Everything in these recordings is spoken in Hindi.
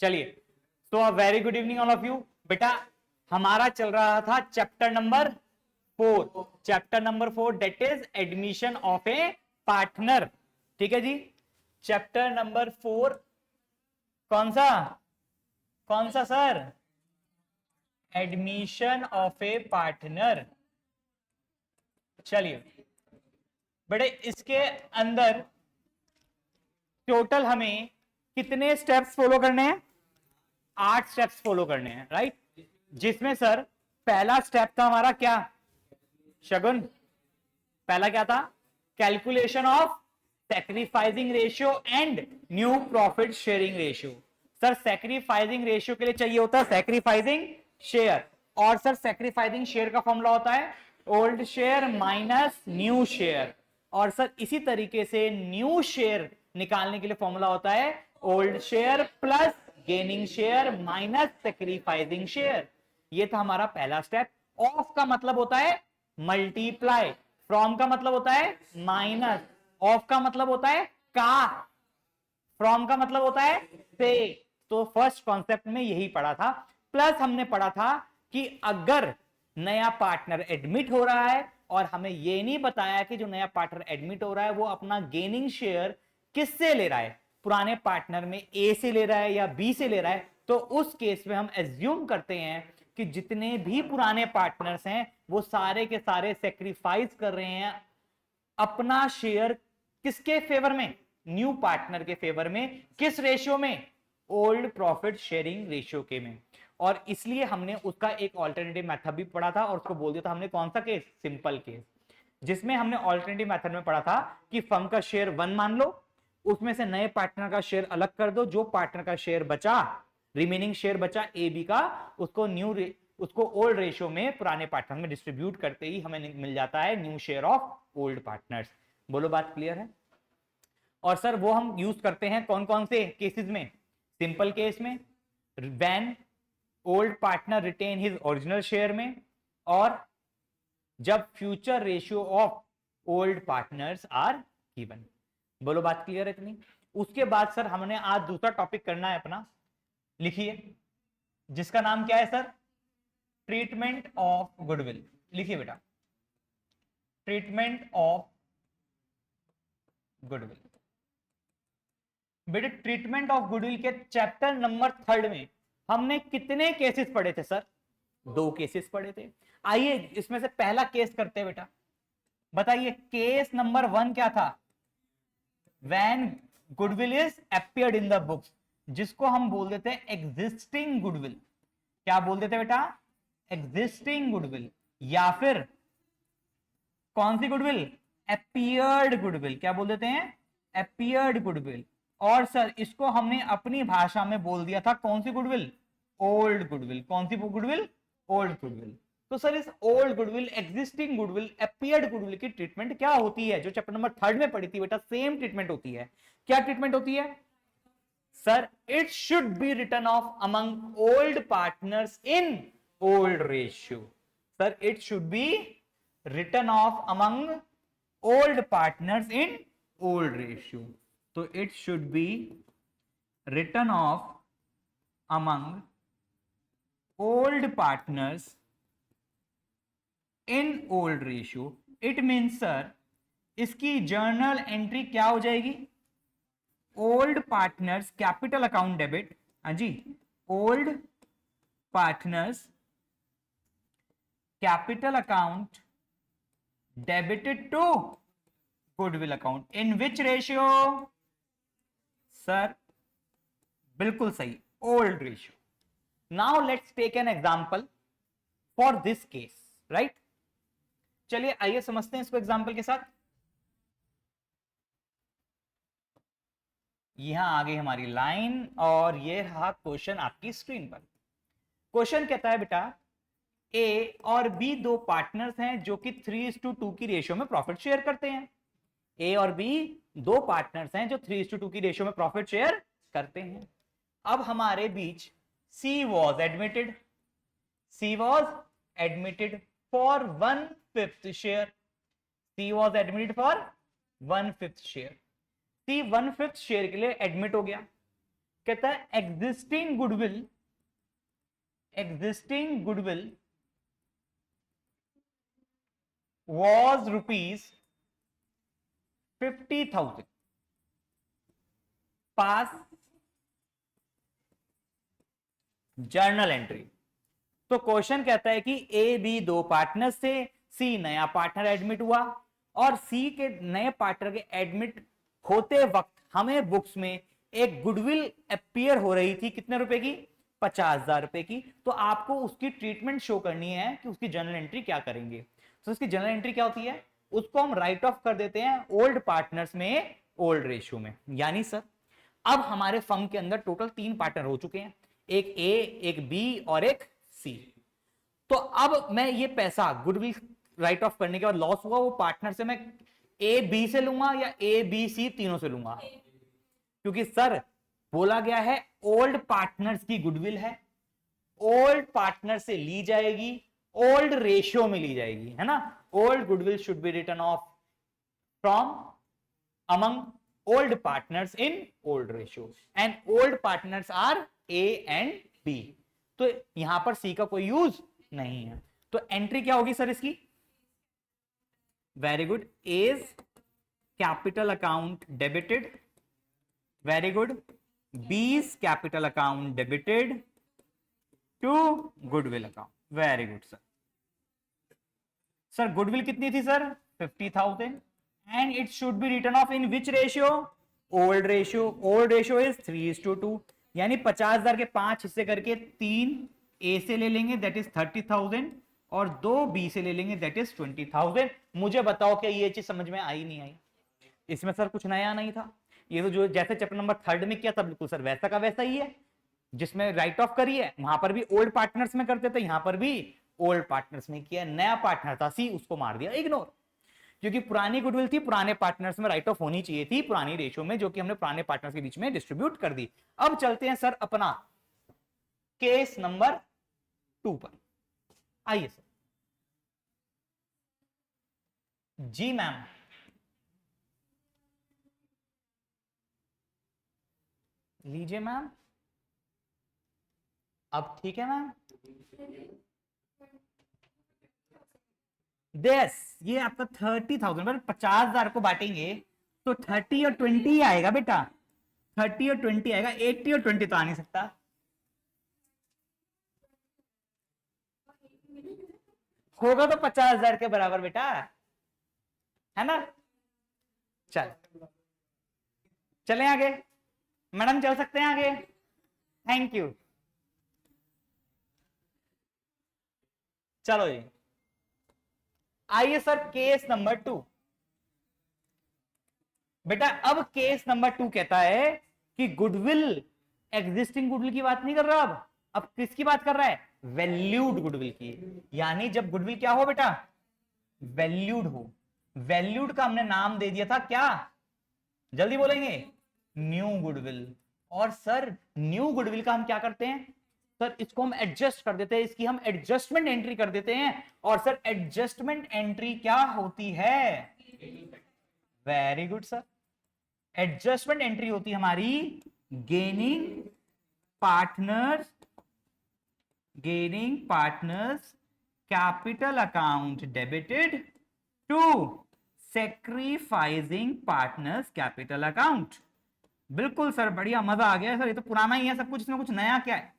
चलिए, तो a very good evening all of you. बेटा हमारा चल रहा था chapter number 4, chapter number 4 that is admission of A partner. ठीक है जी, चैप्टर नंबर 4 कौन सा sir? Admission of A partner. चलिए बेटे, इसके अंदर टोटल हमें कितने स्टेप्स फॉलो करने हैं? 8 स्टेप्स फॉलो करने हैं, राइट? जिसमें सर पहला स्टेप था हमारा क्या शगुन? पहला क्या था? Calculation of sacrificing ratio and new profit sharing ratio. Sir sacrificing ratio के लिए चाहिए होता है सैक्रिफाइसिंग शेयर, और सर सैक्रिफाइसिंग शेयर का फॉर्मूला होता है old share minus new share, और सर इसी तरीके से न्यू शेयर निकालने के लिए फॉर्मूला होता है old share plus gaining share minus sacrificing share. ये था हमारा पहला स्टेप। ऑफ का मतलब होता है मल्टीप्लाई, फ्रॉम का मतलब होता है माइनस, ऑफ का मतलब होता है का, फ्रॉम का मतलब होता है से। तो फर्स्ट कॉन्सेप्ट में यही पढ़ा था। प्लस हमने पढ़ा था कि अगर नया पार्टनर एडमिट हो रहा है और हमें यह नहीं बताया कि जो नया पार्टनर एडमिट हो रहा है वो अपना गेनिंग शेयर किससे ले रहा है, पुराने पार्टनर में ए से ले रहा है या बी से ले रहा है, तो उस केस में हम एज्यूम करते हैं कि जितने भी पुराने पार्टनर्स हैं वो सारे के सारे सेक्रीफाइस कर रहे हैं अपना शेयर किसके फेवर में? न्यू पार्टनर के फेवर में। किस रेशियो में? ओल्ड प्रॉफिट शेयरिंग रेशियो के में। और इसलिए हमने उसका एक ऑल्टरनेटिव मेथड भी पढ़ा था और उसको बोल दिया था हमने कौन सा केस? सिंपल केस, जिसमें हमने ऑल्टरनेटिव मेथड में पढ़ा था कि फर्म का शेयर 1 मान लो, उसमें से नए पार्टनर का शेयर अलग कर दो, जो पार्टनर का शेयर बचा, रिमेनिंग शेयर बचा ए बी का, उसको ओल्ड रेशियो में पुराने पार्टनर में डिस्ट्रीब्यूट करते ही हमें मिल जाता है new share of old partners. बोलो बात क्लियर है? और सर वो हम यूज करते हैं कौन कौन से केसेस में? सिंपल केस में, when old partner retain his original share में, और जब future ratio of old partners are given. बोलो बात क्लियर है इतनी? उसके बाद सर हमने आज दूसरा टॉपिक करना है अपना, लिखिए, जिसका नाम क्या है सर? Treatment of goodwill. लिखिए बेटा, ट्रीटमेंट ऑफ गुडविल। बेटे ट्रीटमेंट ऑफ गुडविल के चैप्टर नंबर 3 में हमने कितने केसेस पढ़े थे सर? 2 केसेस पढ़े थे। आइए इसमें से पहला केस करते हैं बेटा। बताइए केस नंबर 1 क्या था? When goodwill is appeared in the books, जिसको हम बोल देते हैं एग्जिस्टिंग गुडविल। क्या बोल देते बेटा? एग्जिस्टिंग गुडविल, या फिर कौन सी गुडविल? Appeared goodwill. क्या बोल देते हैं? Appeared goodwill. और सर इसको हमने अपनी भाषा में बोल दिया था कौन सी गुडविल? Old goodwill. कौन सी गुडविल? Old goodwill. तो सर इस old goodwill, existing goodwill, appeared goodwill की ट्रीटमेंट क्या होती है? जो चैप्टर नंबर 3 में पढ़ी थी बेटा, सेम ट्रीटमेंट होती है। क्या ट्रीटमेंट होती है sir? It should be written off among old partners in old ratio. Sir it should be written off among old partners in old ratio. तो it should be written off among old partners in old ratio. It means sir इसकी जर्नल एंट्री क्या हो जाएगी? Old partners capital account debit, हाँ जी, old partners capital account debited to goodwill account in which ratio? Sir बिल्कुल सही, old ratio. Now let's take an example for this case, right? चलिए आइए समझते हैं इसको एग्जांपल के साथ। यहां आ गई हमारी लाइन और ये रहा क्वेश्चन आपकी स्क्रीन पर। क्वेश्चन कहता है बेटा ए और बी 2 पार्टनर्स हैं जो कि 3:2 की रेशियो में प्रॉफिट शेयर करते हैं। ए और बी 2 पार्टनर्स हैं जो 3:2 की रेशियो में प्रॉफिट शेयर करते हैं। अब हमारे बीच C was admitted, C was admitted for 1/5 share, C was admitted for 1/5 share. C 1/5 share के लिए एडमिट हो गया। कहता है existing goodwill was ₹50,000 pass journal entry. तो क्वेश्चन कहता है कि ए बी दो पार्टनर से, सी नया पार्टनर एडमिट हुआ और सी के नए पार्टनर के एडमिट होते वक्त हमें बुक्स में एक गुडविल अपीयर हो रही थी कितने रुपए की, 50,000 रुपए की। तो आपको उसकी ट्रीटमेंट शो करनी है कि उसकी जर्नल एंट्री क्या करेंगे। तो उसकी जर्नल एंट्री क्या होती है, उसको हम राइट ऑफ कर देते हैं ओल्ड पार्टनर्स में ओल्ड रेशियो में। यानी सर अब हमारे फर्म के अंदर टोटल 3 पार्टनर हो चुके हैं, एक ए, एक बी और एक सी। तो अब मैं ये पैसा गुडविल राइट ऑफ करने के बाद लॉस हुआ वो पार्टनर से मैं ए बी से लूंगा या ए बी सी तीनों से लूंगा, क्योंकि सर बोला गया है ओल्ड पार्टनर्स की गुडविल है, ओल्ड पार्टनर से ली जाएगी, ओल्ड रेशियो में ली जाएगी, है ना। Old goodwill should be written off from among old partners in old ratio and old partners are A and B. तो यहां पर सी का कोई यूज नहीं है। तो एंट्री क्या होगी सर इसकी, very good, A's capital account debited, very good, B's capital account debited to goodwill account, very good sir. Sir goodwill कितनी थी sir, 50,000 and it should be written off in which ratio, old ratio. Old ratio is 3:2, यानी 50,000 के 5 हिस्से करके 3 ए से ले लेंगे दैट इज 30,000 और 2 बी से ले लेंगे दैट इज 20,000। मुझे बताओ क्या ये चीज समझ में आई नहीं आई, इसमें सर कुछ नया नहीं था। ये तो जो जैसे चैप्टर नंबर 3 में किया था बिल्कुल सर वैसा का वैसा ही है, जिसमें राइट ऑफ करी है वहां पर भी ओल्ड पार्टनर्स में करते थे, यहां पर भी ओल्ड पार्टनर्स में किया। नया पार्टनर था सी, उसको मार दिया इग्नोर, क्योंकि पुरानी गुडविल थी पुराने पार्टनर्स में राइट ऑफ होनी चाहिए थी पुरानी रेशियो में, जो कि हमने पुराने पार्टनर्स के बीच में डिस्ट्रीब्यूट कर दी। अब चलते हैं सर अपना केस नंबर 2 पर, आइए सर। जी मैम, लीजिए मैम, अब ठीक है मैम। देस ये आपका 30,000 पर 50,000 को बांटेंगे तो 30 और 20 आएगा बेटा, 30 और 20 आएगा, 80 और 20 तो आ नहीं सकता। होगा तो 50,000 के बराबर बेटा, है ना। चल चले आगे मैडम, चल सकते हैं आगे, थैंक यू। चलो जी आइए सर केस नंबर 2। बेटा अब केस नंबर 2 कहता है कि गुडविल, एग्जिस्टिंग गुडविल की बात नहीं कर रहा, अब किसकी बात कर रहा है, वैल्यूड गुडविल की। यानी जब गुडविल क्या हो बेटा, वैल्यूड हो। वैल्यूड का हमने नाम दे दिया था क्या, जल्दी बोलेंगे, न्यू गुडविल। और सर न्यू गुडविल का हम क्या करते हैं सर, इसको हम एडजस्ट कर देते हैं, इसकी हम एडजस्टमेंट एंट्री कर देते हैं। और सर एडजस्टमेंट एंट्री क्या होती है, very good sir, adjustment entry होती है हमारी gaining partners capital account debited to sacrificing partners capital account. बिल्कुल सर, बढ़िया, मजा आ गया सर, ये तो पुराना ही है सब कुछ, इसमें कुछ नया क्या है।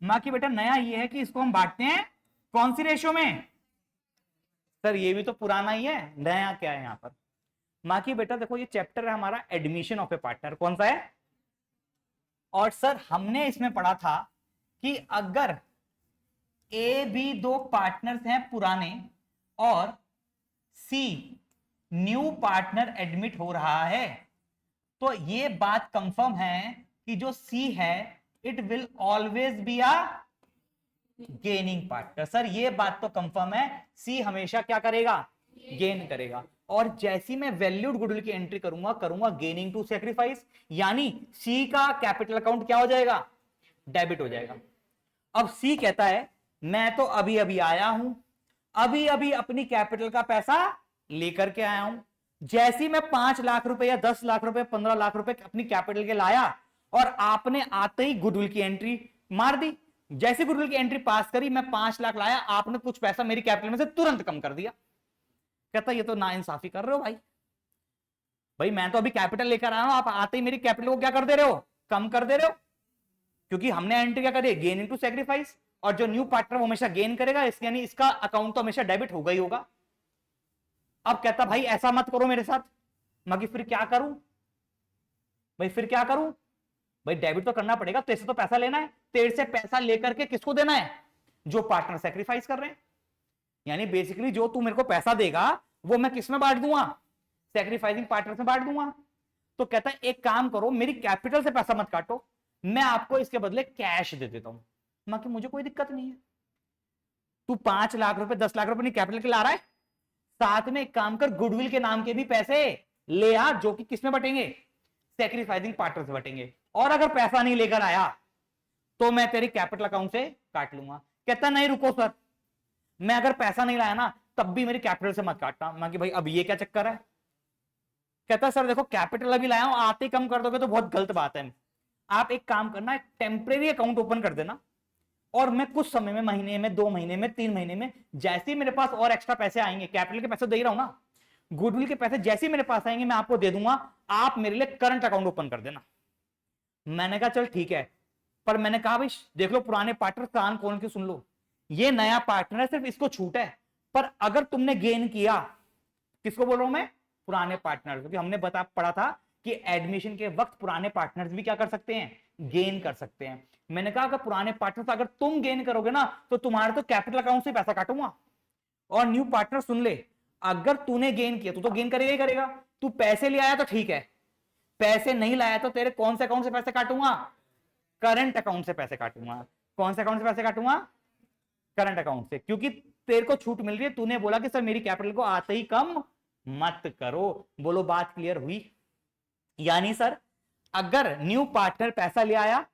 बाकी बेटा नया ये है कि इसको हम बांटते हैं कौन सी रेशियो में, सर ये भी तो पुराना ही है, नया क्या है यहां पर। बाकी बेटा देखो ये चैप्टर है हमारा एडमिशन ऑफ ए पार्टनर, कौन सा है, और सर हमने इसमें पढ़ा था कि अगर ए बी दो पार्टनर्स हैं पुराने और सी न्यू पार्टनर एडमिट हो रहा है, तो ये बात कंफर्म है कि जो सी है it will always be a gaining partner. Sir ये बात तो कंफर्म है, सी हमेशा क्या करेगा, गेन करेगा। और जैसी मैं वैल्यूड गुडविल की एंट्री करूंगा गेनिंग टू सैक्रिफाइस, यानी सी का कैपिटल अकाउंट क्या हो जाएगा, डेबिट हो जाएगा। अब सी कहता है मैं तो अभी अभी आया हूं, अभी अभी अपनी कैपिटल का पैसा लेकर के आया हूं, जैसी मैं 5 लाख रुपए या 10 लाख रुपए 15 लाख रुपए अपनी कैपिटल के लाया और आपने आते ही गुडविल की एंट्री मार दी। जैसे गुडविल की एंट्री पास करी, मैं 5 लाख लाया, आपने कुछ पैसा मेरी कैपिटल में से तुरंत कम कर दिया। कहता ये तो नाइंसाफी कर रहे हो भाई। भाई मैं तो अभी कैपिटल लेकर आया हूं, आप आते ही मेरी कैपिटल को क्या कर दे रहे हो, कम कर दे रहे हो। क्योंकि हमने एंट्री क्या करी, गेन इनटू सैक्रिफाइस, और जो न्यू पार्टनर वो हमेशा गेन करेगा, यानी इसका अकाउंट तो हमेशा डेबिट होगा ही होगा। अब कहता भाई ऐसा मत करो मेरे साथ। मैं फिर क्या करूं भाई, फिर क्या करूं भाई, डेबिट तो करना पड़ेगा, तेरे से तो पैसा लेना है, तेरे से पैसा लेकर के किसको देना है, जो पार्टनर सैक्रिफाइस कर रहे हैं। यानी बेसिकली जो तू मेरे को पैसा देगा वो मैं किस में बांट दूंगा, सैक्रिफाइसिंग पार्टनर में बांट दूंगा। तो कहता है एक काम करो, मेरी कैपिटल से पैसा मत काटो, मैं आपको इसके बदले कैश दे देता हूं। मैं कि मुझे कोई दिक्कत नहीं है, तू 5 लाख रुपए 10 लाख रुपए कैपिटल के ला रहा है, साथ में एक काम कर, गुडविल के नाम के भी पैसे ले आ, जो कि किसमें बटेंगे, सैक्रिफाइसिंग पार्टनर से बटेंगे। और अगर पैसा नहीं लेकर आया तो मैं तेरी कैपिटल अकाउंट से काट लूंगा। कहता नहीं रुको सर, मैं अगर पैसा नहीं लाया ना तब भी मेरी कैपिटल से मत काटना। मैं कि भाई अब ये क्या चक्कर है। कहता सर देखो कैपिटल अभी लाया हूं, आते ही कम कर दोगे तो बहुत गलत बात है। आप एक काम करना, एक टेम्परेरी अकाउंट ओपन कर देना, और मैं कुछ समय में, महीने में, 2 महीने में, 3 महीने में, जैसे ही मेरे पास और एक्स्ट्रा पैसे आएंगे, कैपिटल के पैसे दे रहा हूं ना, गुडविल के पैसे जैसे ही मेरे पास आएंगे मैं आपको दे दूंगा, आप मेरे लिए करंट अकाउंट ओपन कर देना। मैंने कहा चल ठीक है, पर मैंने कहा भाई देख लो पुराने पार्टनर कान खोल के सुन लो, ये नया पार्टनर है, सिर्फ इसको छूट है, पर अगर तुमने गेन किया, किसको बोल रहा हूं मैं, पुराने पार्टनर। क्योंकि हमने पढ़ा था कि एडमिशन के वक्त पुराने पार्टनर्स भी क्या कर सकते हैं, गेन कर सकते हैं। मैंने कहा अगर पुराने पार्टनर अगर तुम गेन करोगे ना तो तुम्हारे तो कैपिटल अकाउंट से पैसा काटूंगा। और न्यू पार्टनर सुन ले, अगर तूने गेन किया तो गेन करेगा ही करेगा। तू पैसे ले आया तो ठीक है, पैसे नहीं लाया तो तेरे कौन से अकाउंट से पैसे काटूंगा, करंट अकाउंट से पैसे काटूंगा। कौन से अकाउंट से पैसे काटूंगा, करंट अकाउंट से। क्योंकि तेरे को छूट मिल रही है, तूने बोला कि सर मेरी कैपिटल को आते ही कम मत करो। बोलो बात क्लियर हुई। यानी सर अगर न्यू पार्टनर पैसा ले आया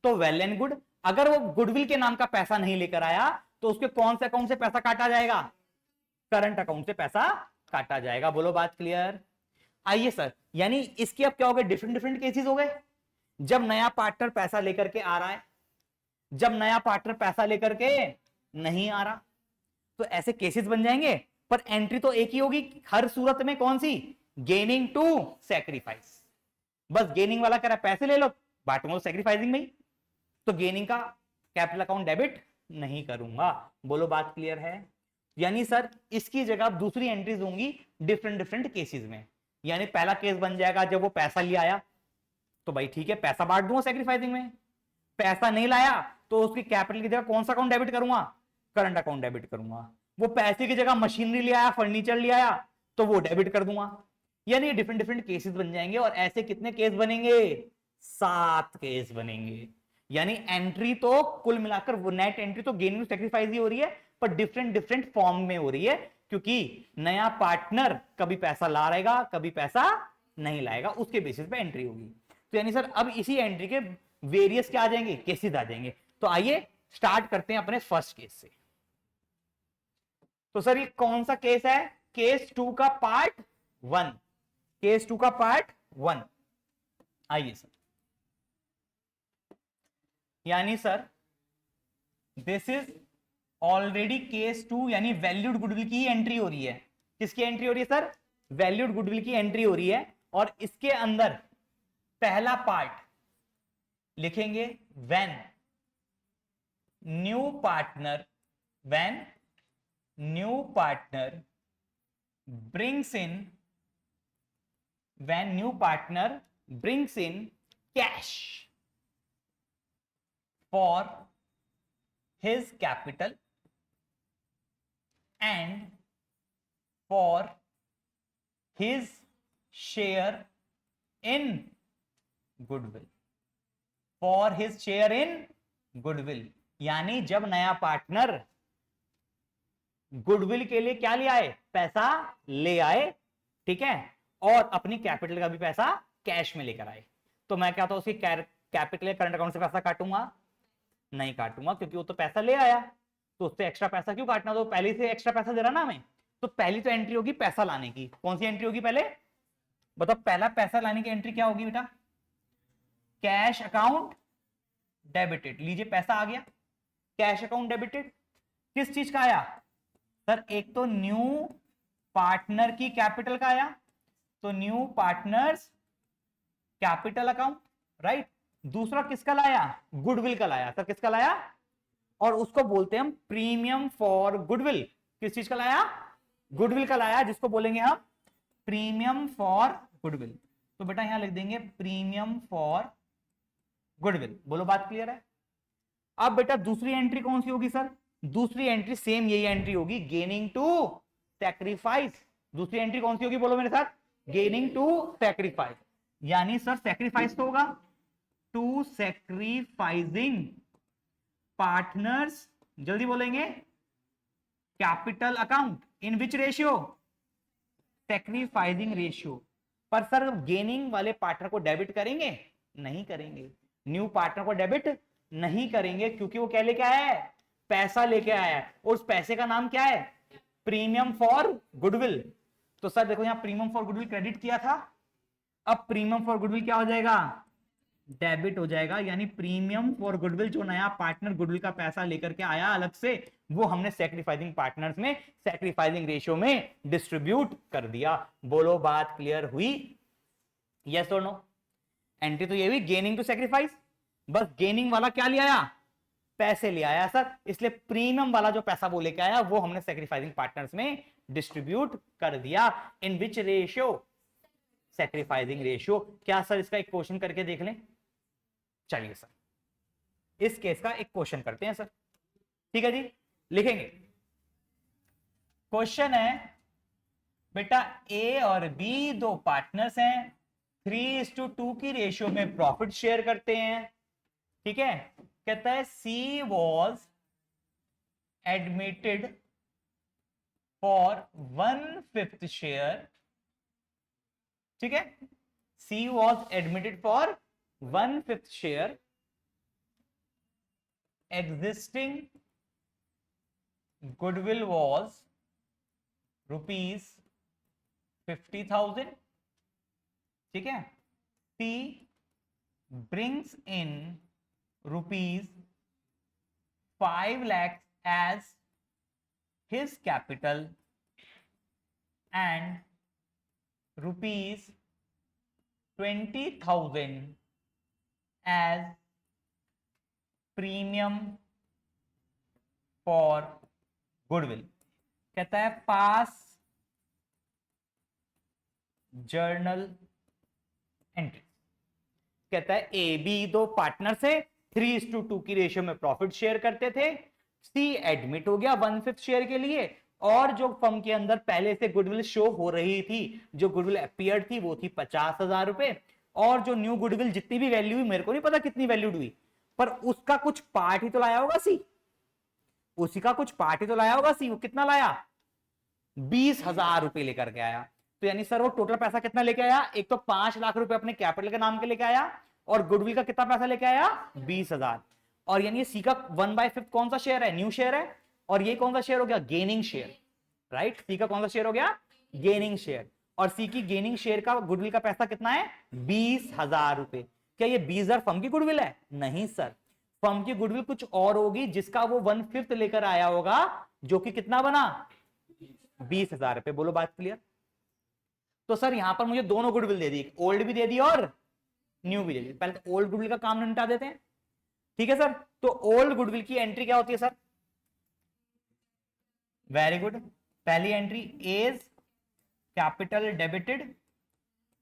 तो वेल एंड गुड, अगर वो गुडविल के नाम का पैसा नहीं लेकर आया तो उसके कौन से अकाउंट से पैसा काटा जाएगा, करंट अकाउंट से पैसा काटा जाएगा। बोलो बात क्लियर। आइए सर, यानी इसके अब क्या हो गए, डिफरेंट डिफरेंट केसेस हो गए। जब नया पार्टनर पैसा लेकर के आ रहा है, जब नया पार्टनर पैसा लेकर के नहीं आ रहा, तो ऐसे केसेस बन जाएंगे। पर एंट्री तो एक ही होगी हर सूरत में, कौन सी, गेनिंग टू सैक्रिफाइस। बस गेनिंग वाला कह रहा है पैसे ले लो, बांटूंगा सैक्रिफाइसिंग में ही, तो गेनिंग का कैपिटल अकाउंट डेबिट नहीं करूंगा। बोलो बात क्लियर है। यानी सर इसकी जगह दूसरी एंट्रीज होंगी डिफरेंट डिफरेंट केसेस में। यानी पहला केस बन जाएगा जब वो पैसा ले आया तो भाई ठीक है पैसा बांट दूंगा सैक्रिफाइसिंग में। पैसा नहीं लाया तो उसकी कैपिटल की जगह कौन सा अकाउंट डेबिट करूंगा, करंट अकाउंट डेबिट करूंगा। वो पैसे की जगह मशीनरी ले आया, फर्नीचर ले आया, तो वो डेबिट कर दूंगा। यानी डिफरेंट डिफरेंट केसेस बन जाएंगे। और ऐसे कितने केस बनेंगे, 7 केस बनेंगे। यानी एंट्री तो कुल मिलाकर वो नेट एंट्री तो गेन सैक्रिफाइस ही हो रही है, पर डिफरेंट डिफरेंट फॉर्म में हो रही है, क्योंकि नया पार्टनर कभी पैसा ला रहेगा, कभी पैसा नहीं लाएगा, उसके बेसिस पे एंट्री होगी। तो यानी सर अब इसी एंट्री के वेरियस क्या आ जाएंगे, केसेस आ जाएंगे। तो आइए स्टार्ट करते हैं अपने फर्स्ट केस से। तो सर ये कौन सा केस है, केस 2 का पार्ट 1, केस 2 का पार्ट 1। आइए सर, यानी sir this is already case 2, यानी वैल्यूड गुडविल की एंट्री हो रही है। किसकी एंट्री हो रही है सर, वैल्यूड गुडविल की एंट्री हो रही है। और इसके अंदर पहला पार्ट लिखेंगे when new partner, when new partner brings in, when new partner brings in cash for his capital and for his share in goodwill, for his share in goodwill। यानी जब नया पार्टनर गुडविल के लिए क्या ले आए, पैसा ले आए, ठीक है, और अपनी कैपिटल का भी पैसा कैश में लेकर आए, तो मैं क्या था उसकी कैपिटल या करंट अकाउंट से पैसा काटूंगा, नहीं काटूंगा, क्योंकि वो तो पैसा ले आया, तो उससे एक्स्ट्रा पैसा क्यों काटना, तो पहले से एक्स्ट्रा पैसा दे रहा ना हमें। तो पहली तो एंट्री होगी पैसा लाने की। कौन सी एंट्री होगी पहले बताओ, पहला पैसा लाने की एंट्री क्या होगी बेटा, कैश अकाउंट डेबिटेड, लीजिए पैसा आ गया, कैश अकाउंट डेबिटेड। किस चीज का आया सर? एक तो न्यू पार्टनर की कैपिटल का आया, तो new partners capital account, right. दूसरा किसका लाया? गुडविल का लाया सर, किसका लाया? और उसको बोलते हैं हम प्रीमियम फॉर गुडविल। किस चीज का लाया? गुडविल का लाया, जिसको बोलेंगे हम प्रीमियम फॉर गुडविल। तो बेटा यहां लिख देंगे प्रीमियम फॉर गुडविल। बोलो बात क्लियर है? अब बेटा दूसरी एंट्री कौन सी होगी सर? दूसरी एंट्री सेम यही एंट्री होगी, गेनिंग टू सैक्रिफाइस। दूसरी एंट्री कौन सी होगी? बोलो मेरे साथ, गेनिंग टू सैक्रिफाइस। यानी सर सैक्रिफाइस तो होगा, टू सैक्रिफाइसिंग पार्टनर्स, जल्दी बोलेंगे, capital account, in which ratio? Sacrificing ratio. पर सर गेनिंग वाले पार्टनर को डेबिट करेंगे? नहीं करेंगे। न्यू पार्टनर को डेबिट नहीं करेंगे, क्योंकि वो क्या लेके आया है? पैसा लेके आया है, और उस पैसे का नाम क्या है? Premium for goodwill. तो सर देखो यहां प्रीमियम फॉर गुडविल क्रेडिट किया था, अब प्रीमियम फॉर गुडविल क्या हो जाएगा? डेबिट हो जाएगा। यानी प्रीमियम फॉर गुडविल, जो नया पार्टनर गुडविल का पैसा लेकर के आया अलग से, वो हमने सैक्रिफाइसिंग पार्टनर्स में सैक्रिफाइसिंग रेशियो में डिस्ट्रीब्यूट कर दिया। बोलो बात क्लियर हुई? यस और नो? एंट्री तो ये हुई गेनिंग टू सैक्रिफाइस, बस गेनिंग वाला क्या ले आया? पैसे ले आया सर, इसलिए प्रीमियम वाला जो पैसा वो लेके आया वो हमने सैक्रिफाइसिंग पार्टनर्स में डिस्ट्रीब्यूट कर दिया। इन विच रेशियो? Sacrificing ratio. क्या सर इसका एक क्वेश्चन करके देख लें? चलिए सर इस केस का एक क्वेश्चन करते हैं सर, ठीक है जी, लिखेंगे। क्वेश्चन है बेटा, ए और बी दो पार्टनर्स हैं, 3:2 की रेशियो में प्रॉफिट शेयर करते हैं, ठीक है। कहता है C was admitted for 1/5 share, ठीक है। C was admitted for 1/5 share, existing goodwill was ₹50,000, ठीक है। C brings in ₹5 lakhs as his capital and ₹20,000 as premium for goodwill। कहता है पास जर्नल एंट्री। कहता है ए बी दो पार्टनर से 3:2 की रेशियो में प्रॉफिट शेयर करते थे, सी एडमिट हो गया 1/5 शेयर के लिए, और जो फर्म के अंदर पहले से गुडविल शो हो रही थी, जो गुडविल अपीयर्ड थी वो थी 50,000 रुपए, और जो न्यू गुडविल जितनी भी वैल्यू हुई, मेरे को नहीं पता कितनी वैल्यू हुई, पर उसका कुछ पार्ट ही तो लाया होगा सी, उसी का कुछ पार्ट ही तो लाया होगा सी। वो कितना लाया? 20,000 रुपए लेकर के आया। तो यानी सर वो टोटल पैसा कितना लेके आया? एक तो 5 लाख रुपए अपने कैपिटल के नाम के लेके आया, और गुडविल का कितना पैसा लेके आया? 20,000। और यानी सी का 1/5 कौन सा शेयर है? न्यू शेयर है, और ये कौन सा शेयर हो गया? Gaining share, right. सी का कौन सा शेयर हो गया? Gaining share. और सी की गेनिंग शेयर का गुडविल का पैसा कितना है? 20,000 रुपए। क्या ये 20,000 फर्म की गुडविल है? नहीं सर, फर्म की गुडविल कुछ और होगी, जिसका वो 1/5 लेकर आया होगा, जो कि कितना बना? 20,000 रुपए। बोलो बात क्लियर? तो सर यहां पर मुझे दोनों गुडविल दे दी, ओल्ड भी दे दी और न्यू भी दे दी। पहले तो ओल्ड गुडविल का काम निपटा देते हैं, ठीक है सर। तो ओल्ड गुडविल की एंट्री क्या होती है सर? Very good. पहली entry as capital debited,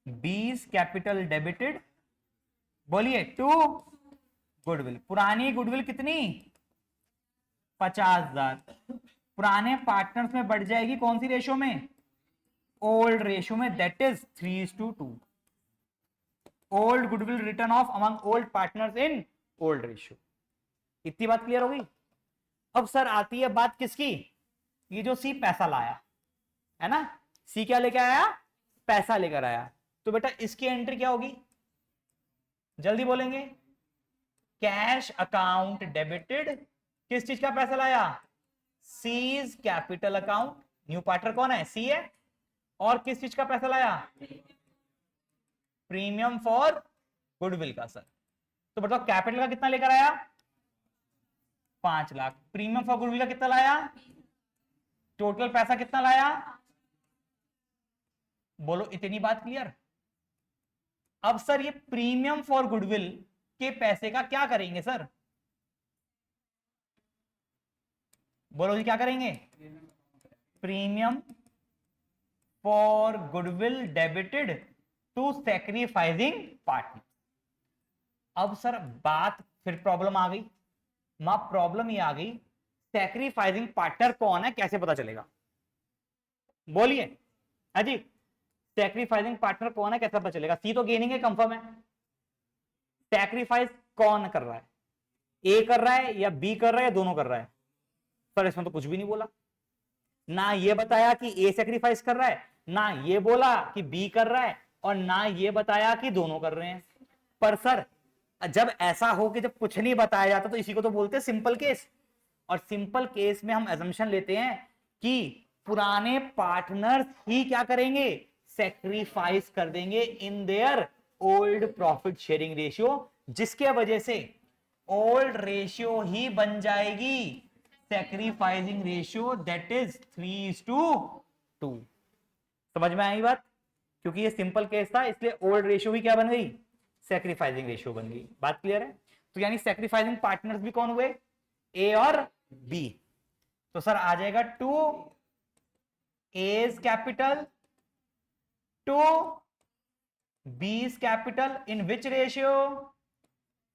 B's capital debited, बोलिए टू गुडविल। पुरानी गुडविल कितनी? 50,000। पुराने पार्टनर्स में बढ़ जाएगी कौन सी रेशियो में? ओल्ड रेशियो में, that is 3:2। Old goodwill written off among old partners in old ratio. इतनी बात क्लियर हो गई? अब सर आती है बात किसकी? ये जो सी पैसा लाया है ना, सी क्या लेकर आया? पैसा लेकर आया। तो बेटा इसकी एंट्री क्या होगी? जल्दी बोलेंगे। Cash account debited. किस चीज का पैसा लाया? Seize capital account. New partner कौन है? सी है। और किस चीज का पैसा लाया? प्रीमियम फॉर गुडविल का सर। तो बताओ कैपिटल का कितना लेकर आया, 5 लाख। प्रीमियम फॉर गुडविल का कितना लाया, टोटल पैसा कितना लाया, बोलो इतनी बात क्लियर। अब सर ये प्रीमियम फॉर गुडविल के पैसे का क्या करेंगे सर, बोलो जी क्या करेंगे, premium for goodwill debited to sacrificing partner. अब सर बात फिर प्रॉब्लम आ गई, मां प्रॉब्लम ये आ गई, सैक्रिफाइसिंग पार्टनर कौन है कैसे पता चलेगा, बोलिए अजी सैक्रिफाइसिंग पार्टनर कौन है कैसे पता चलेगा। सी तो गेनिंग है, कंफर्म है। सैक्रिफाइस कौन कर रहा है, ए कर रहा है या बी कर रहा है या दोनों कर रहा है, सर इसमें तो कुछ भी नहीं बोला, ना ये बताया कि ए सैक्रिफाइस कर रहा है, ना ये बोला कि बी कर रहा है, और ना ये बताया कि दोनों कर रहे हैं। पर सर जब ऐसा हो कि जब कुछ नहीं बताया जाता तो इसी को तो बोलते हैं सिंपल केस। और सिंपल केस में हम एजम्पशन लेते हैं कि पुराने पार्टनर्स ही क्या करेंगे, सैक्रिफाइस कर देंगे in their old profit sharing ratio, जिसके वजह से ओल्ड रेशियो ही बन जाएगी सैक्रिफाइसिंग रेशियो, दैट इज 3:2। समझ में आई बात, क्योंकि ये सिंपल केस था इसलिए ओल्ड रेशियो भी क्या बन गई, सैक्रिफाइसिंग रेशियो बन गई। बात क्लियर है। तो यानी सैक्रिफाइसिंग पार्टनर्स भी कौन हुए, ए और बी। तो सर आ जाएगा 2 A's capital to B's capital in which ratio,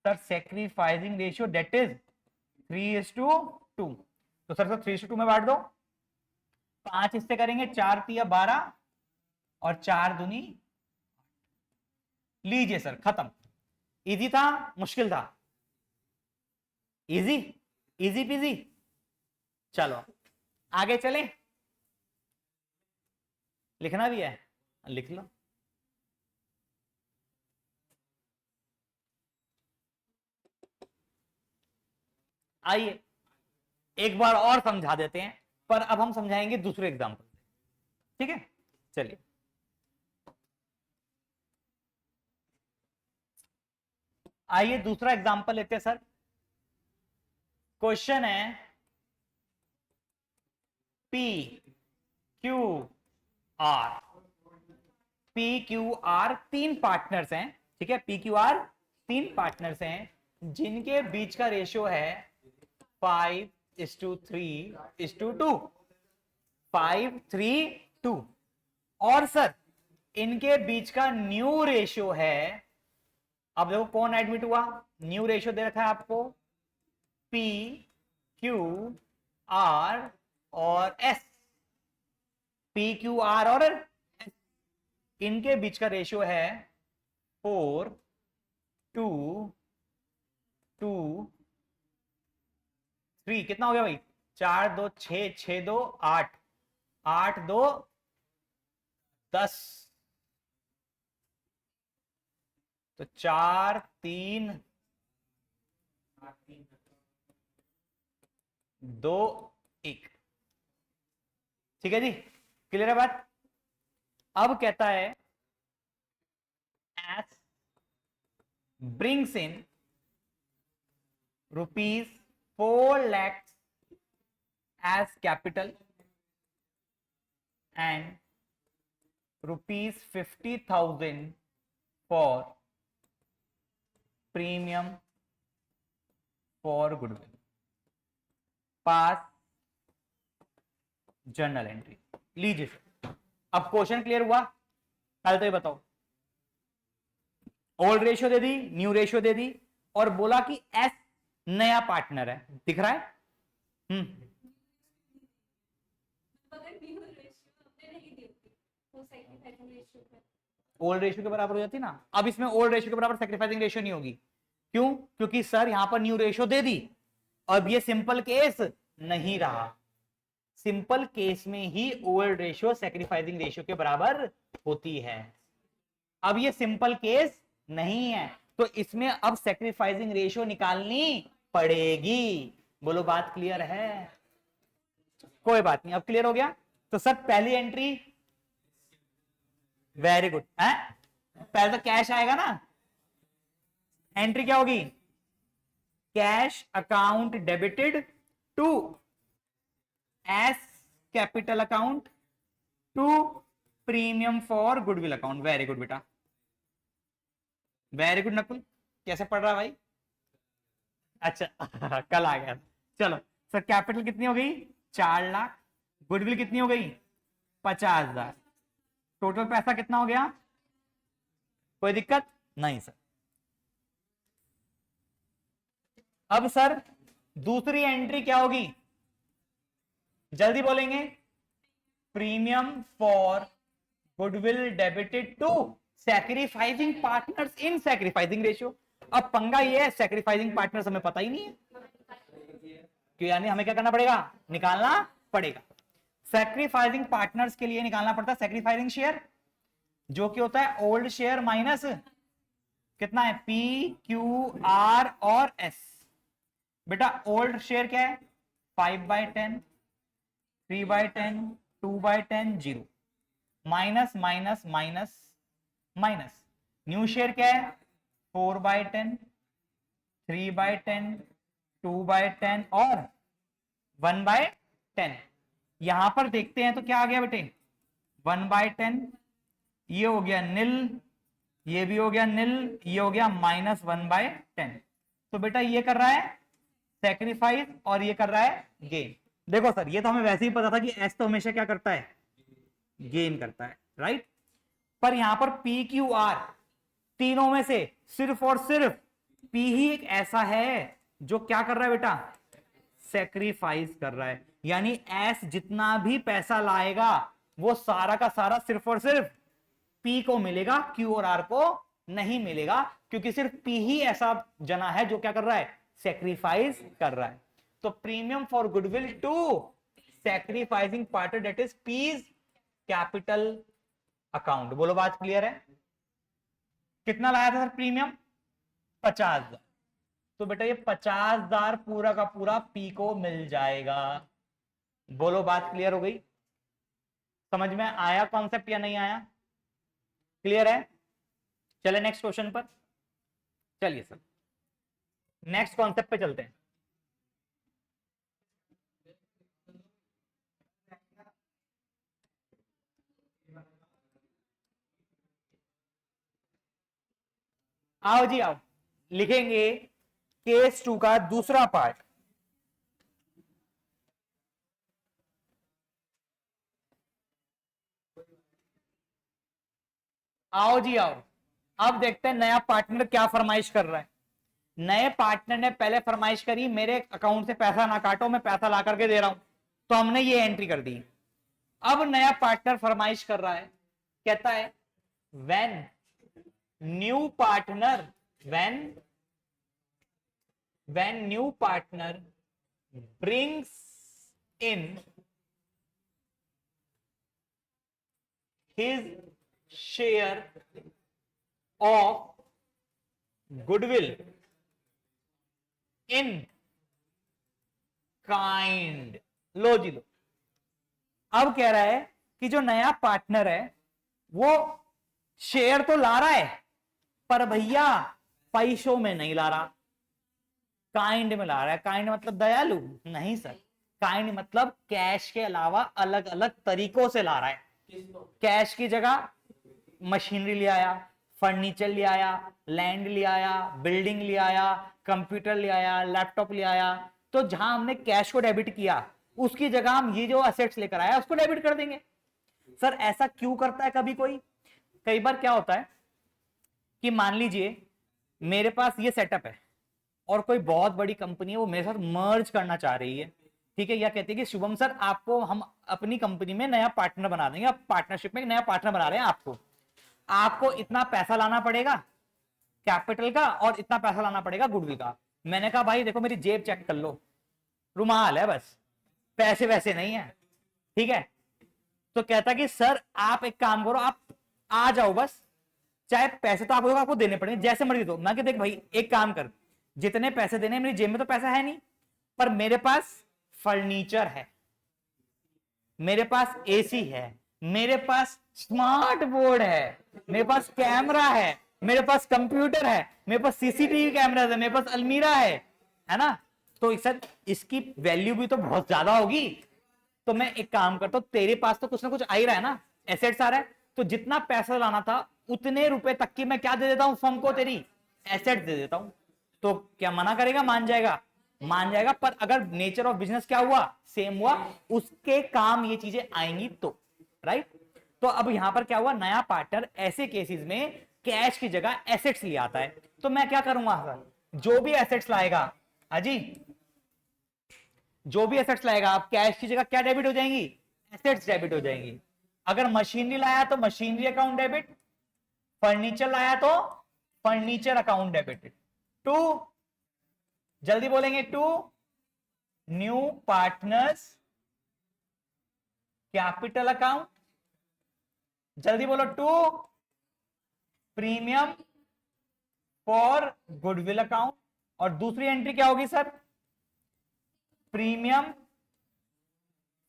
sir sacrificing ratio that is 3:2। तो सर 3:2 में बांट दो, 5 इससे करेंगे, 4 तिया 12 और 4 दूनी, लीजिए सर खत्म। इजी था मुश्किल था, इजी इजी पीजी। चलो आगे चले, लिखना भी है लिख लो। आइए एक बार और समझा देते हैं, पर अब हम समझाएंगे दूसरे एग्जाम्पल से, ठीक है। चलिए आइए दूसरा एग्जाम्पल लेते हैं सर। क्वेश्चन है P Q R, P Q R 3 partners हैं, ठीक है। पी क्यू आर 3 पार्टनर्स हैं जिनके बीच का रेशियो है 5:3:2, 5:3:2। और सर इनके बीच का न्यू रेशियो है, अब देखो कौन एडमिट हुआ, न्यू रेशियो दे रखा है आपको, पी क्यू आर और एस, पी क्यू आर और एस, इनके बीच का रेशियो है 4:2:3। कितना हो गया भाई, 4 2 6 6 2 8 8 2 10, तो 4 3 2 1, ठीक है जी, क्लियर है बात। अब कहता है S brings in ₹4 lakhs as capital and ₹50,000 for premium for goodwill, pass journal entry. लीजिए अब क्वेश्चन क्लियर हुआ, पहले तो ये बताओ, ओल्ड रेशियो दे दी, न्यू रेशियो दे दी, और बोला कि एस नया पार्टनर है, दिख रहा है। ओल्ड रेशियो के बराबर हो जाती ना, अब इसमें ओल्ड रेशियो के बराबर सैक्रिफाइसिंग रेशियो नहीं होगी, क्यों, क्योंकि सर यहां पर न्यू रेशियो दे दी, अब ये सिंपल केस नहीं रहा, सिंपल केस में ही ओल्ड रेशियो सैक्रिफाइसिंग रेशियो के बराबर होती है, अब ये सिंपल केस नहीं है, तो इसमें अब सैक्रिफाइसिंग रेशियो निकालनी पड़ेगी। बोलो बात क्लियर है, कोई बात नहीं, अब क्लियर हो गया। तो सर पहली एंट्री, वेरी गुड है, पहले तो कैश आएगा ना, एंट्री क्या होगी? Cash account debited to A's capital account to premium for goodwill account. Very good बेटा, वेरी गुड नकुल। कैसे पढ़ रहा है भाई? अच्छा कल आ गया। चलो सर, कैपिटल कितनी हो गई? 4 लाख। गुडविल कितनी हो गई? 50,000। टोटल पैसा कितना हो गया? कोई दिक्कत नहीं सर। अब सर दूसरी एंट्री क्या होगी? जल्दी बोलेंगे। Premium for goodwill debited to sacrificing partners in sacrificing ratio. अब पंगा ये है, सैक्रिफाइसिंग पार्टनर्स हमें पता ही नहीं है, कि यानी हमें क्या करना पड़ेगा? निकालना पड़ेगा। सैक्रिफाइसिंग पार्टनर्स के लिए निकालना पड़ता है सैक्रिफाइसिंग शेयर, जो कि होता है ओल्ड शेयर माइनस कितना है? पी क्यू आर और एस। बेटा ओल्ड शेयर क्या है? 5/10, 3/10, 2/10, 0, minus minus minus minus. New share क्या है? 4/10, 3/10, 2/10 और 1/10। यहां पर देखते हैं तो क्या आ गया बेटे? 1/10, ये हो गया नील, ये भी हो गया नील, ये हो गया -1/10। तो बेटा ये कर रहा है सैक्रिफाइस और ये कर रहा है गेन। देखो सर, ये तो हमें वैसे ही पता था कि एस तो हमेशा क्या करता है? गेन करता है, राइट। पर यहां पर पी क्यू आर, तीनों में से सिर्फ और सिर्फ पी ही एक ऐसा है जो क्या कर रहा है बेटा? सैक्रिफाइस कर रहा है। यानी एस जितना भी पैसा लाएगा वो सारा का सारा सिर्फ और सिर्फ पी को मिलेगा, क्यू और आर को नहीं मिलेगा, क्योंकि सिर्फ पी ही ऐसा जना है जो क्या कर रहा है? सैक्रिफाइस कर रहा है। तो premium for goodwill to sacrificing partner, that is B's capital account. बोलो बात क्लियर है? कितना लाया था सर प्रीमियम? 50,000। तो बेटा ये 50,000 पूरा का पूरा पी को मिल जाएगा। बोलो बात क्लियर हो गई? समझ में आया कॉन्सेप्ट या नहीं आया? क्लियर है? चले नेक्स्ट क्वेश्चन पर। चलिए सर नेक्स्ट कॉन्सेप्ट पे चलते हैं। आओ जी आओ, लिखेंगे केस 2 का दूसरा पार्ट। आओ जी आओ, अब देखते हैं नया पार्टनर क्या फरमाइश कर रहा है। नए पार्टनर ने पहले फरमाइश करी मेरे अकाउंट से पैसा ना काटो, मैं पैसा ला करके दे रहा हूं, तो हमने ये एंट्री कर दी। अब नया पार्टनर फरमाइश कर रहा है, कहता है when new partner when new partner brings in his share of goodwill in kind। लो जी लो, अब कह रहा है कि जो नया पार्टनर है वो शेयर तो ला रहा है, पर भैया पैसों में नहीं ला रहा, काइंड में ला रहा है। काइंड मतलब दयालु नहीं सर, काइंड मतलब कैश के अलावा अलग अलग तरीकों से ला रहा है। कैश की जगह मशीनरी ले आया, फर्नीचर ले आया, लैंड ले आया, बिल्डिंग ले आया, कंप्यूटर ले आया, लैपटॉप ले आया। तो जहां हमने कैश को डेबिट किया उसकी जगह हम ये जो असेट्स लेकर आया उसको डेबिट कर देंगे। सर ऐसा क्यों करता है कभी कोई? कई बार क्या होता है कि मान लीजिए मेरे पास ये सेटअप है और कोई बहुत बड़ी कंपनी है वो मेरे साथ मर्ज करना चाह रही है, ठीक है, या कहती है कि शुभम सर आपको हम अपनी कंपनी में नया पार्टनर बना देंगे, आप पार्टनरशिप में नया पार्टनर बना रहे हैं, आपको इतना पैसा लाना पड़ेगा कैपिटल का और इतना पैसा लाना पड़ेगा गुडविल का। मैंने कहा भाई देखो मेरी जेब चेक कर लो, रुमाल है बस, पैसे वैसे नहीं है, ठीक है। तो कहता कि सर आप एक काम करो, आप आ जाओ बस, चाहे पैसे तो आपको देने पड़ेंगे जैसे मर्जी दो। मैं देख भाई एक काम कर, जितने पैसे देने मेरी जेब में तो पैसा है नहीं, पर मेरे पास फर्नीचर है, मेरे पास एसी है, मेरे पास स्मार्ट बोर्ड है, मेरे पास कैमरा है, मेरे पास कंप्यूटर है, मेरे पास सीसीटीवी कैमराज है, मेरे पास अलमीरा है ना, तो सर इसकी वैल्यू भी तो बहुत ज्यादा होगी। तो मैं एक काम करता हूं, तेरे पास तो कुछ ना कुछ आ ही रहा है ना, एसेट्स आ रहा है, तो जितना पैसा लाना था उतने रुपए तक की मैं क्या दे देता हूं फर्म को, तेरी एसेट दे देता हूं। तो क्या मना करेगा? मान जाएगा, मान जाएगा। पर अगर नेचर ऑफ बिजनेस क्या हुआ, सेम हुआ, उसके काम ये चीजें आएंगी तो, राइट। तो अब यहां पर क्या हुआ, नया पार्टनर ऐसे केसेस में कैश की जगह एसेट्स ले आता है। तो मैं क्या करूंगा सर, जो भी एसेट्स लाएगा, हाजी, जो भी एसेट्स लाएगा, आप कैश की जगह क्या डेबिट हो जाएंगी, एसेट्स डेबिट हो जाएंगी। अगर मशीनरी लाया तो मशीनरी अकाउंट डेबिट, फर्नीचर लाया तो फर्नीचर अकाउंट डेबिट। टू, जल्दी बोलेंगे, to new partners capital account, जल्दी बोलो, to premium for goodwill account. और दूसरी एंट्री क्या होगी sir, premium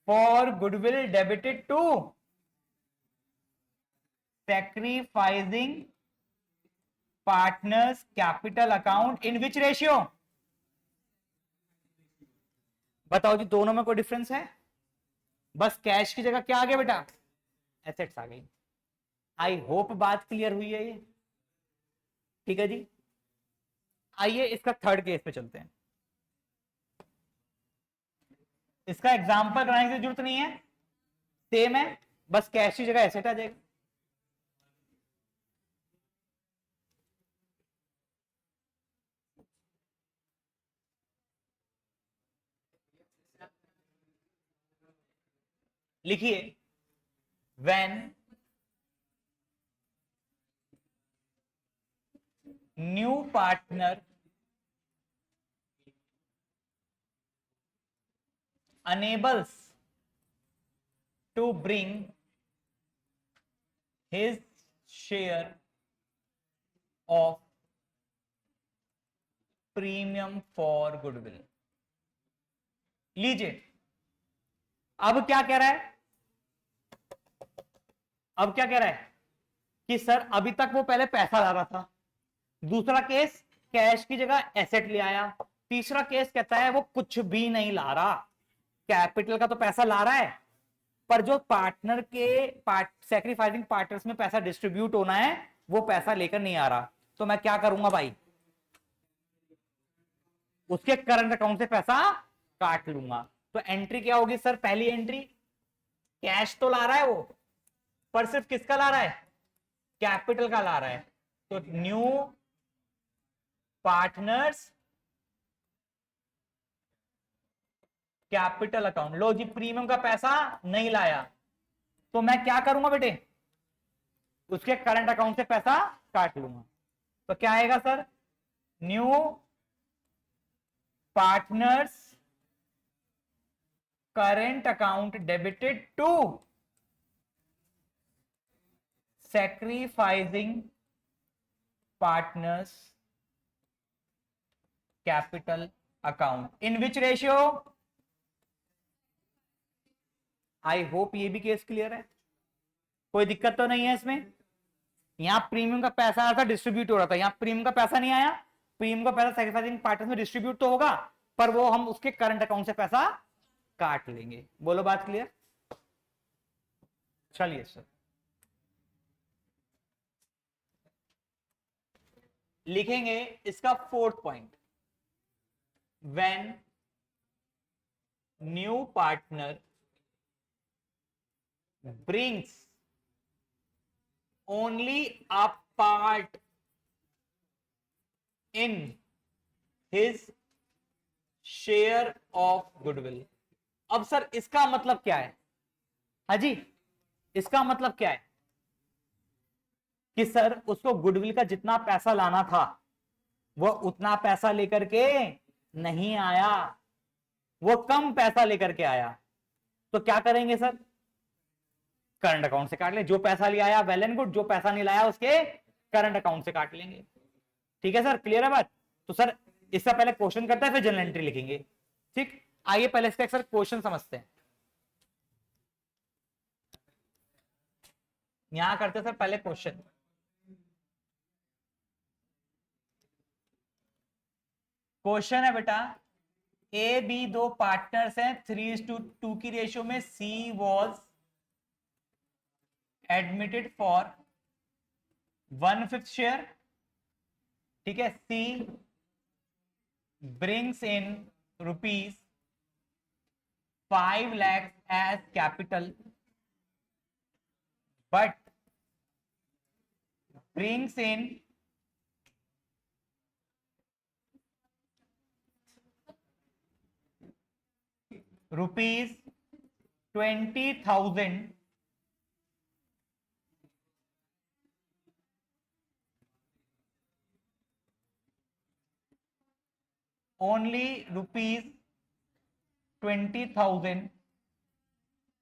for goodwill debited to sacrificing partners capital account in which ratio. बताओ जी, दोनों में कोई डिफरेंस है? बस कैश की जगह क्या आ गया बेटा, एसेट्स आ गई। आई होप बात क्लियर हुई है ये, ठीक है जी। आइए इसका थर्ड केस पे चलते हैं। इसका एग्जांपल बनाने की जरूरत नहीं है, सेम है, बस कैश की जगह एसेट आ जाएगा। लिखिए, when new partner enables to bring his share of premium for goodwill। लीजिए, अब क्या कह रहा है, अब क्या कह रहा है कि सर अभी तक वो पहले पैसा ला रहा था, दूसरा केस कैश की जगह एसेट ले आया, तीसरा केस कहता है वो कुछ भी नहीं ला रहा, कैपिटल का तो पैसा ला रहा है, पर जो पार्टनर के सैक्रिफाइसिंग पार्टनर्स में पैसा डिस्ट्रीब्यूट होना है वो पैसा लेकर नहीं आ रहा। तो मैं क्या करूंगा भाई, उसके करंट अकाउंट से पैसा काट लूंगा। तो एंट्री क्या होगी सर, पहली एंट्री, कैश तो ला रहा है वो, पर सिर्फ किसका ला रहा है, कैपिटल का ला रहा है। तो न्यू पार्टनर्स कैपिटल अकाउंट, लो जी, प्रीमियम का पैसा नहीं लाया, तो मैं क्या करूंगा बेटे, उसके करंट अकाउंट से पैसा काट लूंगा। तो क्या आएगा sir, new partners current account debited to sacrificing partners capital account in which ratio. I hope ये भी केस क्लियर है, कोई दिक्कत तो नहीं है इसमें। यहां प्रीमियम का पैसा आया था, डिस्ट्रीब्यूट हो रहा था, यहां प्रीमियम का पैसा नहीं आया, प्रीमियम का पैसा सैक्रिफाइसिंग पार्टनर्स में डिस्ट्रीब्यूट तो होगा, पर वो हम उसके करंट अकाउंट से पैसा काट लेंगे। बोलो बात क्लियर, चलिए सर लिखेंगे इसका fourth point, when new partner brings only a part in his share of goodwill। अब सर इसका मतलब क्या है, हाजी, इसका मतलब क्या है कि सर उसको गुडविल का जितना पैसा लाना था वो उतना पैसा लेकर के नहीं आया, वो कम पैसा लेकर के आया। तो क्या करेंगे सर, करंट अकाउंट से काट ले, जो पैसा ले आया वेल एंड गुड, जो पैसा नहीं लाया उसके करंट अकाउंट से काट लेंगे। ठीक है सर, क्लियर है बात। तो सर इससे पहले क्वेश्चन करता है फिर जनरल एंट्री लिखेंगे। ठीक, आइए पहले इसका सर क्वेश्चन समझते हैं। यहां करते सर पहले क्वेश्चन, क्वेश्चन है बेटा, ए बी दो पार्टनर्स हैं, 3:2 की रेशियो में। सी वॉज एडमिटेड फॉर 1/5 शेयर। ठीक है, C brings in ₹5 lakhs as capital, but brings in ₹20,000 only ₹20,000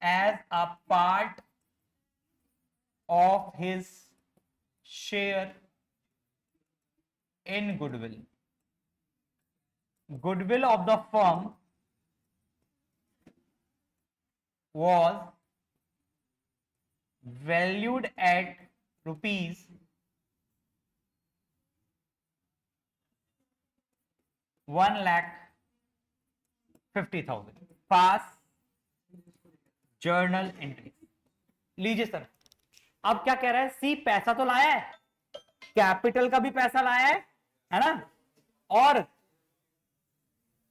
as a part of his share in goodwill. Goodwill of the firm was valued at ₹1,50,000. Pass journal entry. लीजिए सर, अब क्या कह रहा है, सी पैसा तो लाया है, कैपिटल का भी पैसा लाया है ना, और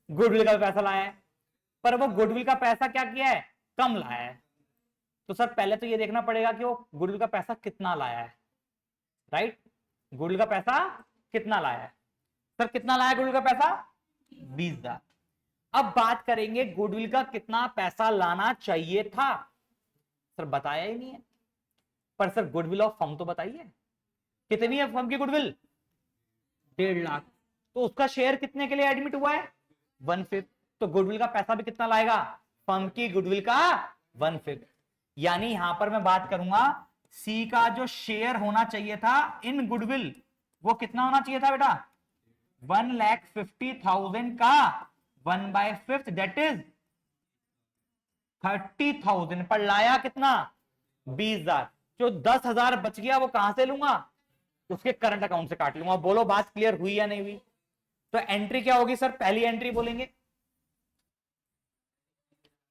गुडविल का भी पैसा लाया है, पर वो गुडविल का पैसा क्या किया है, कम लाया है। तो सर पहले तो ये देखना पड़ेगा कि वो गुडविल का पैसा कितना लाया है, राइट। गुडविल का पैसा कितना लाया है सर, कितना लाया गुडविल का पैसा, 20,000। अब बात करेंगे गुडविल का कितना पैसा लाना चाहिए था। सर बताया ही नहीं है, पर सर गुडविल ऑफ फर्म तो बताइए, कितनी है फर्म की गुडविल, 1.5 लाख। तो उसका शेयर कितने के लिए एडमिट हुआ है, 1/5। तो गुडविल का पैसा भी कितना लाएगा, फर्म की गुडविल का 1/5। यानी यहां पर मैं बात करूंगा, सी का जो शेयर होना चाहिए था इन गुडविल, वो कितना होना चाहिए था बेटा, 1,50,000 का 1/5, दैट इज 30,000, पर लाया कितना, 20,000। जो 10,000 बच गया वो कहां से लूंगा, उसके करंट अकाउंट से काट लूंगा। बोलो बात क्लियर हुई या नहीं हुई। तो एंट्री क्या होगी सर, पहली एंट्री बोलेंगे,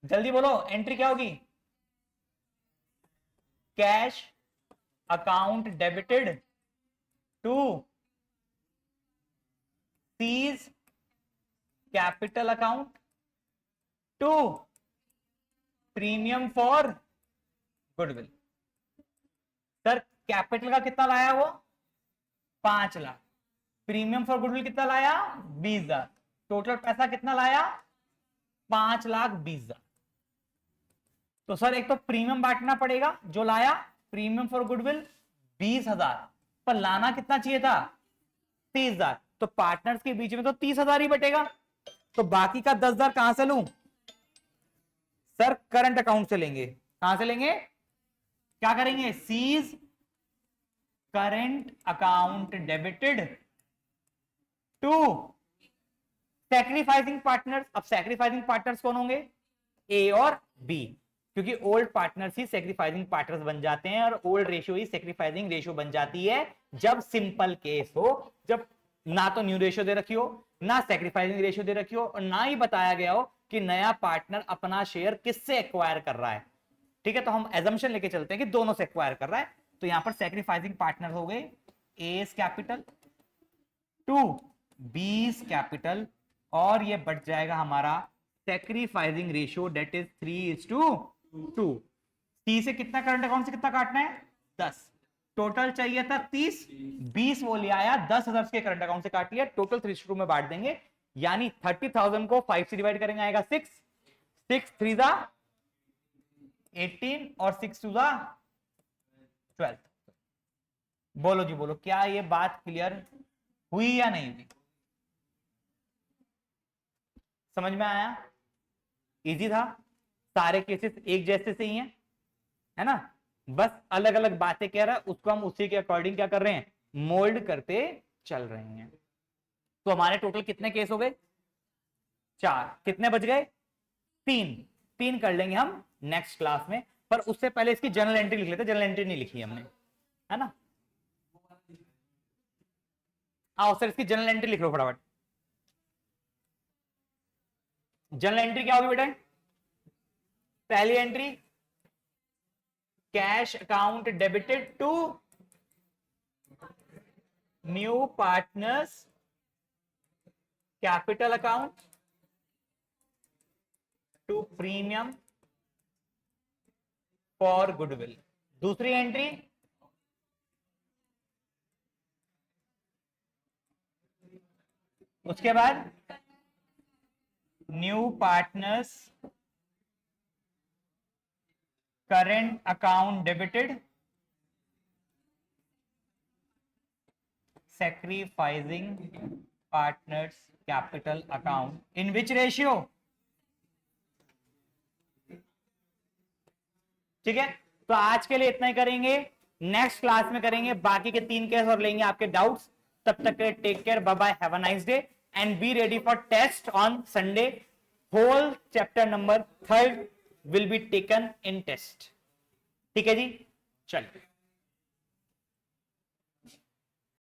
जल्दी बोलो, एंट्री क्या होगी, cash account debited to C's capital account to premium for goodwill. Sir capital का कितना लाया वो, 5 लाख। प्रीमियम फॉर गुडविल कितना लाया, 20,000। टोटल पैसा कितना लाया, 5,20,000। तो सर एक तो प्रीमियम बांटना पड़ेगा, जो लाया प्रीमियम फॉर गुडविल 20,000, पर लाना कितना चाहिए था, 30,000। तो पार्टनर्स के बीच में तो 30,000 ही बटेगा। तो बाकी का 10,000 कहां से लूं, सर करंट अकाउंट से लेंगे। कहां से लेंगे, क्या करेंगे, C's current account debited to sacrificing partners. अब सैक्रिफाइसिंग पार्टनर्स कौन होंगे, ए और बी, क्योंकि ओल्ड पार्टनर्स ही सैक्रिफाइसिंग पार्टनर्स बन जाते हैं, और ओल्ड रेशियो ही सैक्रिफाइसिंग रेशियो बन जाती है जब सिंपल केस हो, जब ना तो न्यू रेशियो दे रखी हो, ना सैक्रिफाइसिंग रेशियो दे रखी हो, और ना ही बताया गया हो कि नया पार्टनर अपना शेयर किससे एक्वायर कर रहा है। ठीक है, तो हम एजम्पशन लेके चलते हैं कि दोनों से एक्वायर कर रहा है। तो यहां पर सैक्रिफाइसिंग पार्टनर हो गए A's capital to B's capital, और ये बढ़ जाएगा हमारा sacrificing ratio, that is 3:2। C से कितना करंट अकाउंट से कितना काटना है, 10। टोटल चाहिए था 30, 20 वो ले आया, 10,000 के करंट अकाउंट से काट लिया। टोटल 3:2 में बांट देंगे, यानी 30,000 को 5 से डिवाइड करेंगे, आएगा 6, 6 3 18 और 6 2 12। बोलो जी बोलो, क्या ये बात क्लियर हुई या नहीं हुई, समझ में आया, इजी था, सारे केसेस एक जैसे से ही हैं, है ना, बस अलग अलग बातें कह रहा है, उसको हम उसी के अकॉर्डिंग क्या कर रहे हैं, मोल्ड करते चल रहे हैं। तो हमारे टोटल कितने केस हो गए, 4, कितने बच गए, 3 कर लेंगे हम नेक्स्ट क्लास में, पर उससे पहले इसकी जनरल एंट्री लिख लेते, जनरल एंट्री नहीं लिखी हमने, है ना। आओ सर इसकी जनरल एंट्री लिख लो फटाफट। जर्नल एंट्री क्या होगी बेटा? पहली entry cash account debited to new partners capital account to premium for goodwill. दूसरी एंट्री उसके बाद new partners current account debited sacrificing partners capital account in which ratio? ठीक है, तो आज के लिए इतना ही करेंगे, नेक्स्ट क्लास में करेंगे बाकी के 3 केस और लेंगे आपके डाउट्स। तब तक के take care, bye bye, have a nice day and be ready for test on Sunday. Whole chapter number 3 will be taken in test. ठीक है जी, चलिए।